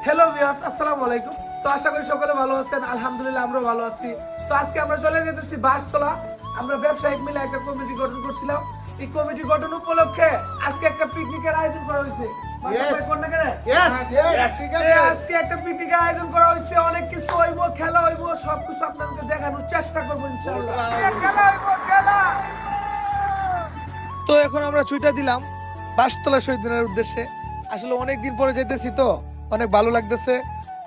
Hello viewers, আসসালামু আলাইকুম। তো আশা করি সকলে ভালো আছেন। আলহামদুলিল্লাহ আমরাও ভালো আছি। তো আজকে আমরা চলে যেতেছি বাসতলা। আমরা ব্যবসায়িক মিলে একটা কমিটি গঠন করছিলাম। এই কমিটি গঠন উপলক্ষে আজকে একটা পিকনিকের আয়োজন করা হয়েছে। আজকে একটা পিকনিকের আয়োজন করা হয়েছে। অনেক কিছু হইব, খেলা হইব, সবকিছু আপনাদেরকে দেখানোর চেষ্টা করবো ইনশাআল্লাহ। খেলা হইব, খেলা। তো এখন আমরা ছুটে দিলাম বাসতলা শহীদ মিনারের উদ্দেশ্যে। আসলে অনেক দিন পরে যেতেছি তো অনেক ভালো লাগতেছে।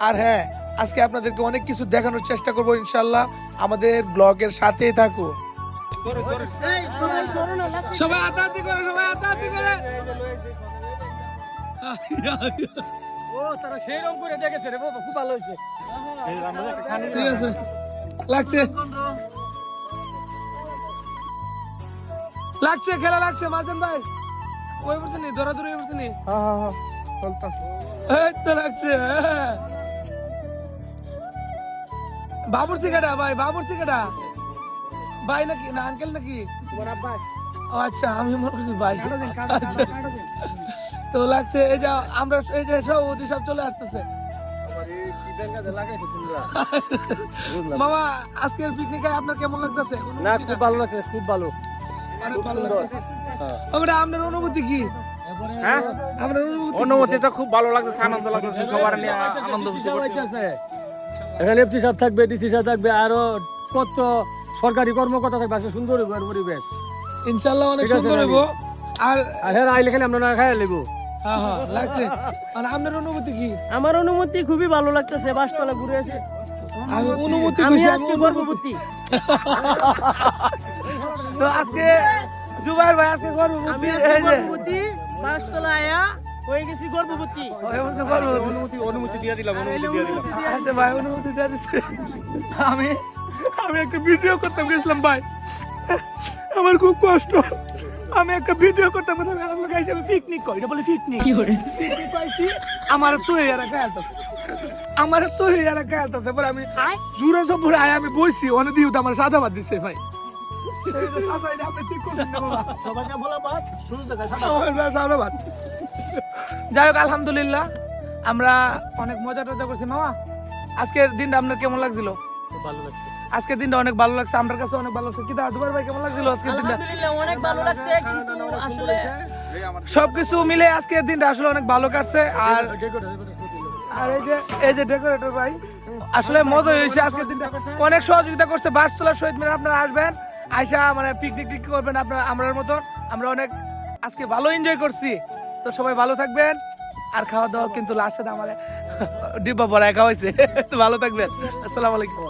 আর হ্যাঁ, আজকে আপনাদেরকে অনেক কিছু দেখানোর চেষ্টা করবো ইনশাআল্লাহ। আমাদের ব্লগের সাথেই থাকো। সবাই হাতাহাতি করে, সবাই হাতাহাতি করে। ও তারা সেই রকম করে দেখেছে রে বাবা, খুব ভালো হয়েছে। ঠিক আছে, লাগছে লাগছে খেলা লাগছে। মার্জন ভাই ওই বলছে নি, দৌড়াদৌড়ি বলছে নি। এই তো লাগছে। বাবুর্চি কাটা ভাই, বাবুর্চি কাটা ভাই নাকি না আঙ্কেল নাকি? ও আচ্ছা, আমি মনে করছি ভাই। আচ্ছা। তো লাগছে এই যে আমরা এই যে সভাপতি সব চলে আসতেছে। মামা আজকের পিকনিকে আপনার কেমন লাগতেছে? না খুব ভালো লাগছে, খুব ভালো। আমরা আপনার অনুভূতি কি? হ্যাঁ, আপনার অনুমতি তো খুব ভালো লাগছে, আনন্দ লাগছে, সবার নিয়ে আনন্দ হচ্ছে। এখানে এফসি সাহেব থাকবে, ডিসি সাহেব থাকবে, আরো কত সরকারি কর্মকর্তা থাকবে। আজকে সুন্দর পরিবেশ ইনশাআল্লাহ, অনেক সুন্দর হইব। আর হ্যাঁ আইলে খালি আমরা না খাই লেব। হ্যাঁ হ্যাঁ লাগছে। আর আপনার অনুভূতি কি? আমার অনুমতি খুবই ভালো লাগতেছে, বাসতলা ঘুরে এসে আমি অনুভূতি আমি খুশি, আজকে গর্ভবতী। তো আজকে জুবাইর ভাই আজকে আমি গর্ভবতী। আজকে গর্ভবতী, বাসতলা আয়া হয়ে গেছি গর্ভবতী। অনুমতি দিয়ে দিলাম। আচ্ছা ভাই, অনুমতি দিয়ে দিচ্ছে। আমি আমি একটা ভিডিও করতে গেছিলাম ভাই, আমার খুব কষ্ট। আমি একটা ভিডিও করতে আমি পিকনিক করি, এটা বলে পিকনিক পাইছি। আমার তো এরা খেয়ালতেছে, আমার তো এরা খেয়ালতেছে। পরে আমি জুড়ে সব পরে আয় আমি বসছি, অনেক দিয়ে আমার সাদা ভাত দিচ্ছে ভাই। যাই হোক, আলহামদুলিল্লাহ আমরা অনেক মজা টজা করছি। মামা আজকের দিনটা আপনার কেমন লাগছিল? ভালো লাগছে। আজকের দিনটা অনেক ভালো লাগছে, আমার কাছে অনেক ভালো লাগছে। কিন্তু দুবার ভাই কেমন লাগছিল আজকের দিনটা? আলহামদুলিল্লাহ অনেক ভালো লাগছে, কিন্তু আসলে সবকিছু মিলে আজকের দিনটা আসলে অনেক ভালো কাটছে। আর আর এই যে ডেকোরেটর ভাই আসলে মজা হয়েছে। আজকের দিনটা অনেক সহযোগিতা করছে বাসতলা শহীদ মিনার। আপনারা আসবেন, আইসা মানে পিকনিক টিকনিক করবেন আপনারা আমরার মতন। আমরা অনেক আজকে ভালো এনজয় করছি। তো সবাই ভালো থাকবেন। আর খাওয়া দাওয়া কিন্তু লাস্টে আমার ডিব্বা ভরা একা হয়েছে। তো ভালো থাকবেন। আসসালামু আলাইকুম।